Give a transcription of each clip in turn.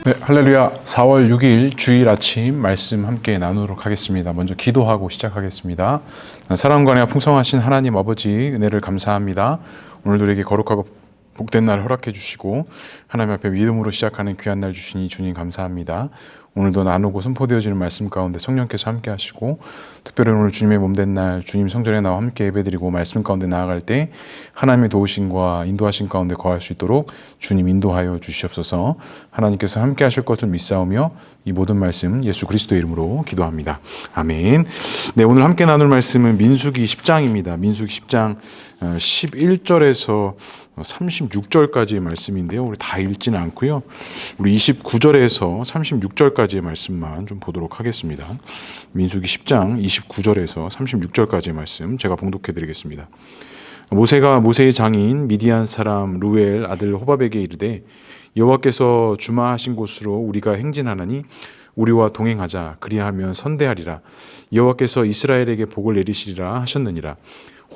네, 할렐루야. 4월 6일 주일 아침 말씀 함께 나누도록 하겠습니다. 먼저 기도하고 시작하겠습니다. 사랑과 은혜가 풍성하신 하나님 아버지 은혜를 감사합니다. 오늘도 우리에게 거룩하고 복된 날 허락해 주시고 하나님 앞에 믿음으로 시작하는 귀한 날 주시니 주님 감사합니다. 오늘도 나누고 선포되어지는 말씀 가운데 성령께서 함께 하시고 특별히 오늘 주님의 몸된 날 주님 성전에 나와 함께 예배드리고 말씀 가운데 나아갈 때 하나님의 도우심과 인도하심 가운데 거할 수 있도록 주님 인도하여 주시옵소서. 하나님께서 함께 하실 것을 믿사오며 이 모든 말씀 예수 그리스도의 이름으로 기도합니다. 아멘. 네, 오늘 함께 나눌 말씀은 민수기 10장입니다. 민수기 10장 11절에서 36절까지의 말씀인데요. 우리 다 읽지는 않고요. 우리 29절에서 36절까지의 말씀만 좀 보도록 하겠습니다. 민수기 10장 29절에서 36절까지의 말씀 제가 봉독해 드리겠습니다. 모세가 모세의 장인 미디안 사람 루엘 아들 호밥에게 이르되 여호와께서 주마하신 곳으로 우리가 행진하나니 우리와 동행하자. 그리하면 선대하리라. 여호와께서 이스라엘에게 복을 내리시리라 하셨느니라.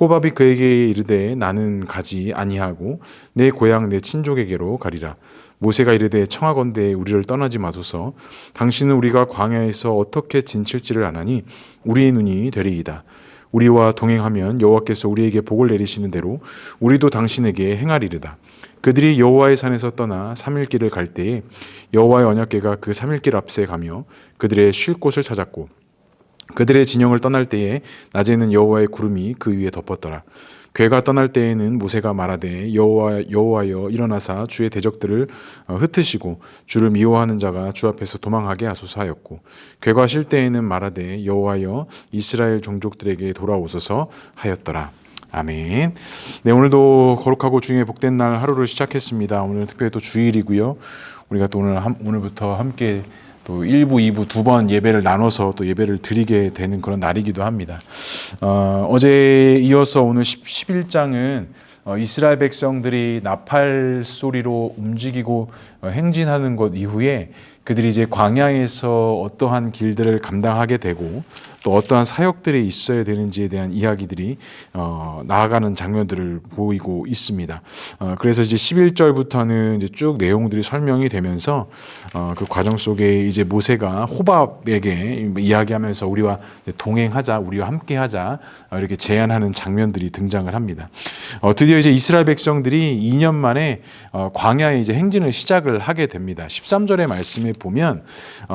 호밥이 그에게 이르되 나는 가지 아니하고 내 고향 내 친족에게로 가리라. 모세가 이르되 청하건대 우리를 떠나지 마소서. 당신은 우리가 광야에서 어떻게 진칠지를 아나니 우리의 눈이 되리이다. 우리와 동행하면 여호와께서 우리에게 복을 내리시는 대로 우리도 당신에게 행하리이다. 그들이 여호와의 산에서 떠나 3일 길을 갈 때에 여호와의 언약궤가 그 3일 길 앞에 가며 그들의 쉴 곳을 찾았고 그들의 진영을 떠날 때에 낮에는 여호와의 구름이 그 위에 덮었더라. 궤가 떠날 때에는 모세가 말하되 여호와여 일어나사 주의 대적들을 흩으시고 주를 미워하는 자가 주 앞에서 도망하게 하소서 하였고 궤가 쉴 때에는 말하되 여호와여 이스라엘 종족들에게 돌아오소서 하였더라. 아멘. 네, 오늘도 거룩하고 주님의 복된 날 하루를 시작했습니다. 오늘 특별히 또 주일이고요. 우리가 또 오늘부터 함께 또 1부, 2부 두 번 예배를 나눠서 또 예배를 드리게 되는 그런 날이기도 합니다. 어제에 이어서 오늘 11장은 이스라엘 백성들이 나팔 소리로 움직이고 행진하는 것 이후에 그들이 이제 광야에서 어떠한 길들을 감당하게 되고 또 어떠한 사역들이 있어야 되는지에 대한 이야기들이 나아가는 장면들을 보이고 있습니다. 그래서 이제 11절부터는 이제 쭉 내용들이 설명이 되면서 그 과정 속에 이제 모세가 호밥에게 이야기하면서 우리와 동행하자, 우리와 함께하자 이렇게 제안하는 장면들이 등장을 합니다. 드디어 이제 이스라엘 백성들이 2년 만에 광야에 이제 행진을 시작을 하게 됩니다. 13절의 말씀에 보면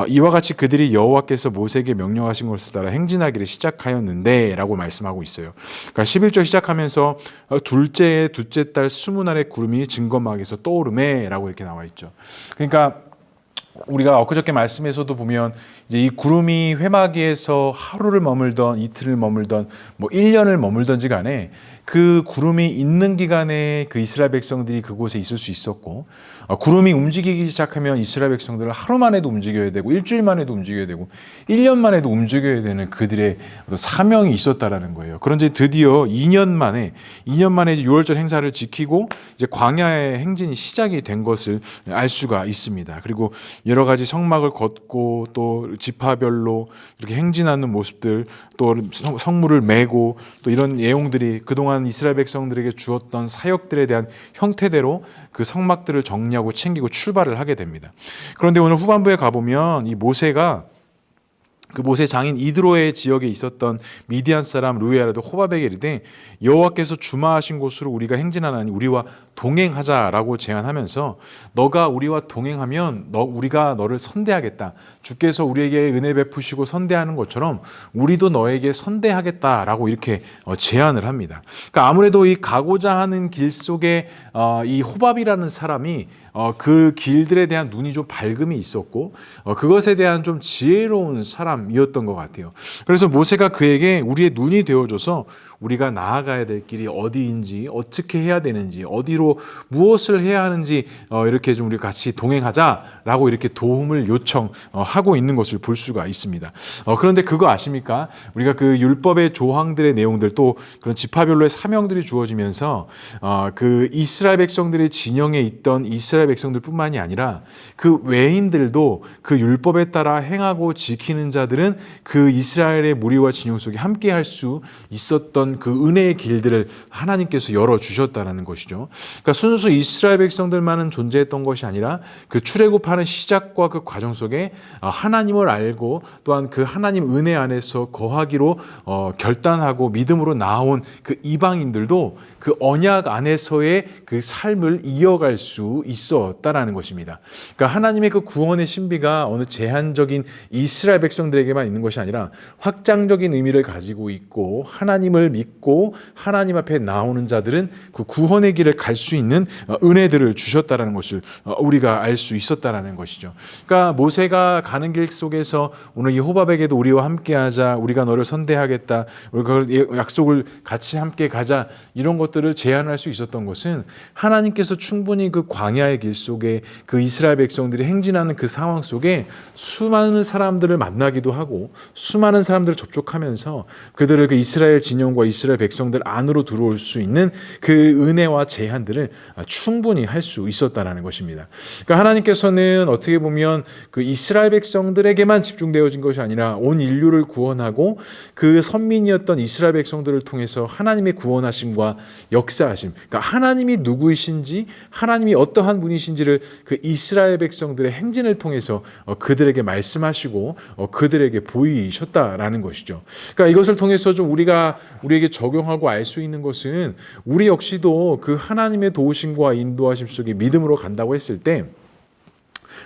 이와 같이 그들이 여호와께서 모세에게 명령하신 것을 따라 행진하기를 시작하였는데 라고 말씀하고 있어요. 그러니까 11절 시작하면서 둘째 달 20날의 구름이 증거막에서 떠오르매 라고 이렇게 나와 있죠. 그러니까 우리가 엊그저께 말씀에서도 보면 이제 이 구름이 회막에서 하루를 머물던 이틀을 머물던 뭐 1년을 머물던지 간에 그 구름이 있는 기간에 그 이스라엘 백성들이 그곳에 있을 수 있었고 구름이 움직이기 시작하면 이스라엘 백성들은 하루 만에도 움직여야 되고 일주일 만에도 움직여야 되고 1년 만에도 움직여야 되는 그들의 사명이 있었다라는 거예요. 그런데 드디어 2년 만에 이제 유월절 행사를 지키고 이제 광야의 행진이 시작이 된 것을 알 수가 있습니다. 그리고 여러 가지 성막을 걷고 또 지파별로 이렇게 행진하는 모습들 또 성물을 메고 또 이런 내용들이 그동안 이스라엘 백성들에게 주었던 사역들에 대한 형태대로 그 성막들을 정리하고 챙기고 출발을 하게 됩니다. 그런데 오늘 후반부에 가보면 이 모세가 그 모세 장인 이드로의 지역에 있었던 미디안 사람 루엘아들 호밥에게 이르되 여호와께서 주마하신 곳으로 우리가 행진하나니 우리와 동행하자라고 제안하면서 너가 우리와 동행하면 우리가 너를 선대하겠다. 주께서 우리에게 은혜 베푸시고 선대하는 것처럼 우리도 너에게 선대하겠다라고 이렇게 제안을 합니다. 그러니까 아무래도 이 가고자 하는 길 속에 이 호밥이라는 사람이 그 길들에 대한 눈이 좀 밝음이 있었고 그것에 대한 좀 지혜로운 사람이었던 것 같아요. 그래서 모세가 그에게 우리의 눈이 되어줘서 우리가 나아가야 될 길이 어디인지 어떻게 해야 되는지 어디로 무엇을 해야 하는지 이렇게 좀 우리 같이 동행하자라고 이렇게 도움을 요청하고 있는 것을 볼 수가 있습니다. 그런데 그거 아십니까? 우리가 그 율법의 조항들의 내용들 또 그런 지파별로의 사명들이 주어지면서 그 이스라엘 백성들의 진영에 있던 이스라엘 백성들뿐만이 아니라 그 외인들도 그 율법에 따라 행하고 지키는 자들은 그 이스라엘의 무리와 진영 속에 함께할 수 있었던 이런 그 은혜의 길들을 하나님께서 열어주셨다는 것이죠. 그러니까 순수 이스라엘 백성들만은 존재했던 것이 아니라 그 출애굽하는 시작과 그 과정 속에 하나님을 알고 또한 그 하나님 은혜 안에서 거하기로 결단하고 믿음으로 나온 그 이방인들도 그 언약 안에서의 그 삶을 이어갈 수 있었다라는 것입니다. 그러니까 하나님의 그 구원의 신비가 어느 제한적인 이스라엘 백성들에게만 있는 것이 아니라 확장적인 의미를 가지고 있고, 하나님을 믿고 하나님 앞에 나오는 자들은 그 구원의 길을 갈 수 있는 은혜들을 주셨다라는 것을 우리가 알 수 있었다라는 것이죠. 그러니까 모세가 가는 길 속에서 오늘 이 호밥에게도 우리와 함께하자, 우리가 너를 선대하겠다, 우리가 약속을 같이 함께 가자, 이런 것들을 제안할 수 있었던 것은 하나님께서 충분히 그 광야의 길 속에 그 이스라엘 백성들이 행진하는 그 상황 속에 수많은 사람들을 만나기도 하고 수많은 사람들을 접촉하면서 그들을 그 이스라엘 진영과 이스라엘 백성들 안으로 들어올 수 있는 그 은혜와 제한들을 충분히 할 수 있었다는 것입니다. 그러니까 하나님께서는 어떻게 보면 그 이스라엘 백성들에게만 집중되어진 것이 아니라 온 인류를 구원하고 그 선민이었던 이스라엘 백성들을 통해서 하나님의 구원하심과 역사하심, 그러니까 하나님이 누구이신지, 하나님이 어떠한 분이신지를 그 이스라엘 백성들의 행진을 통해서 그들에게 말씀하시고 그들에게 보이셨다라는 것이죠. 그러니까 이것을 통해서 좀 우리에게 적용하고 알 수 있는 것은, 우리 역시도 그 하나님의 도우심과 인도하심 속에 믿음으로 간다고 했을 때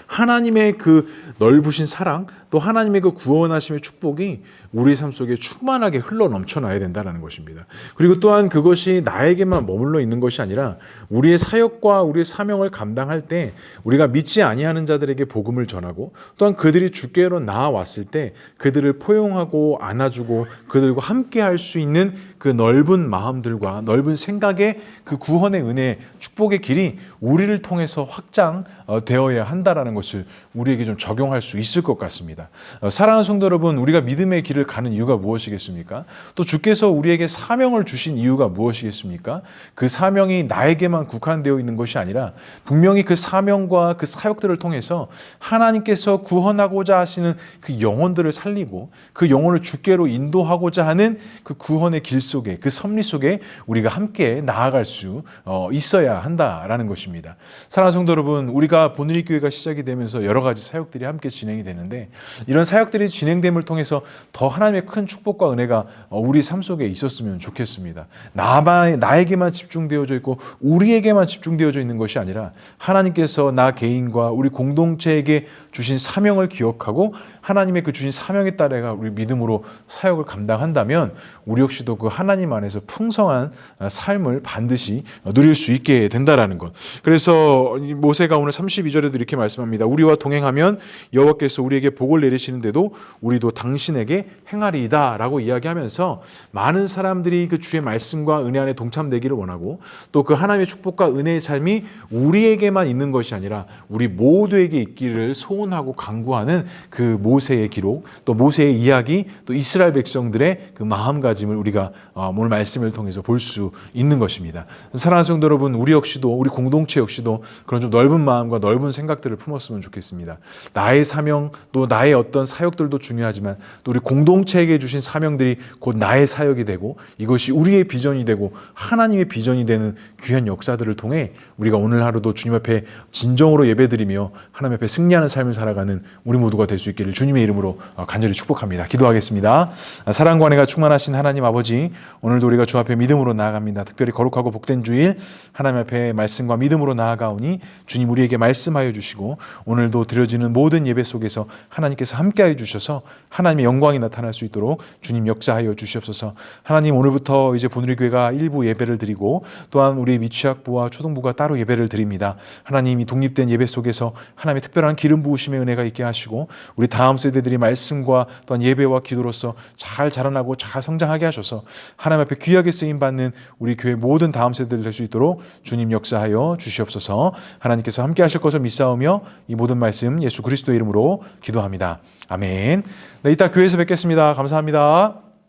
하나님의 그 넓으신 사랑, 또 하나님의 그 구원하심의 축복이 우리 삶 속에 충만하게 흘러 넘쳐나야 된다는 것입니다. 그리고 또한 그것이 나에게만 머물러 있는 것이 아니라 우리의 사역과 우리의 사명을 감당할 때 우리가 믿지 아니하는 자들에게 복음을 전하고, 또한 그들이 주께로 나아왔을 때 그들을 포용하고 안아주고 그들과 함께 할 수 있는 그 넓은 마음들과 넓은 생각의 그 구원의 은혜, 축복의 길이 우리를 통해서 확장되어야 한다라는 것을 우리에게 좀 적용할 수 있을 것 같습니다. 사랑하는 성도 여러분, 우리가 믿음의 길을 가는 이유가 무엇이겠습니까? 또 주께서 우리에게 사명을 주신 이유가 무엇이겠습니까? 그 사명이 나에게만 국한되어 있는 것이 아니라 분명히 그 사명과 그 사역들을 통해서 하나님께서 구원하고자 하시는 그 영혼들을 살리고 그 영혼을 주께로 인도하고자 하는 그 구원의 길 속에, 그 섭리 속에 우리가 함께 나아갈 수 있어야 한다라는 것입니다. 사랑하는 성도 여러분, 우리가 보누리 교회가 시작이 되면서 여러 가지 사역들이 함께 진행이 되는데, 이런 사역들이 진행됨을 통해서 더 하나님의 큰 축복과 은혜가 우리 삶 속에 있었으면 좋겠습니다. 나에게만 집중되어져 있고 우리에게만 집중되어져 있는 것이 아니라 하나님께서 나 개인과 우리 공동체에게 주신 사명을 기억하고 하나님의 그 주신 사명에 따라 우리 믿음으로 사역을 감당한다면 우리 역시도 그 하나님 안에서 풍성한 삶을 반드시 누릴 수 있게 된다라는 것. 그래서 모세가 오늘 32절에도 이렇게 말씀합니다. 우리와 동행하면 여호와께서 우리에게 복을 내리시는데도 우리도 당신에게 행하리이다 라고 이야기하면서, 많은 사람들이 그 주의 말씀과 은혜 안에 동참되기를 원하고, 또 그 하나님의 축복과 은혜의 삶이 우리에게만 있는 것이 아니라 우리 모두에게 있기를 소원하고 간구하는 그 모세의 기록, 또 모세의 이야기, 또 이스라엘 백성들의 그 마음가짐을 우리가 오늘 말씀을 통해서 볼 수 있는 것입니다. 사랑하는 성도 여러분, 우리 역시도, 우리 공동체 역시도 그런 좀 넓은 마음과 넓은 생각들을 품었으면 좋겠습니다. 나의 사명, 또 나의 어떤 사역들도 중요하지만 또 우리 공동체에게 주신 사명들이 곧 나의 사역이 되고, 이것이 우리의 비전이 되고 하나님의 비전이 되는 귀한 역사들을 통해 우리가 오늘 하루도 주님 앞에 진정으로 예배드리며 하나님 앞에 승리하는 삶을 살아가는 우리 모두가 될 수 있기를 주님의 이름으로 간절히 축복합니다. 기도하겠습니다. 사랑과 은혜가 충만하신 하나님 아버지, 오늘도 우리가 주 앞에 믿음으로 나아갑니다. 특별히 거룩하고 복된 주일 하나님 앞에 말씀과 믿음으로 나아가오니 주님 우리에게 말씀하여 주시고, 오늘도 드려지는 모든 예배 속에서 하나님께서 함께하여 주셔서 하나님의 영광이 나타날 수 있도록 주님 역사하여 주시옵소서. 하나님, 오늘부터 이제 보누리 교회가 일부 예배를 드리고 또한 우리 미취학부와 초등부가 따로 예배를 드립니다. 하나님, 이 독립된 예배 속에서 하나님의 특별한 기름 부으심의 은혜가 있게 하시고, 우리 다음 세대들이 말씀과 또한 예배와 기도로서 잘 자라나고 잘 성장하게 하셔서 하나님 앞에 귀하게 쓰임받는 우리 교회 모든 다음 세대들 될 수 있도록 주님 역사하여 주시옵소서. 하나님께서 함께 하실 것을 믿사오며 이 모든 말씀 예수 그리스도의 이름으로 기도합니다. 아멘. 네, 이따 교회에서 뵙겠습니다. 감사합니다.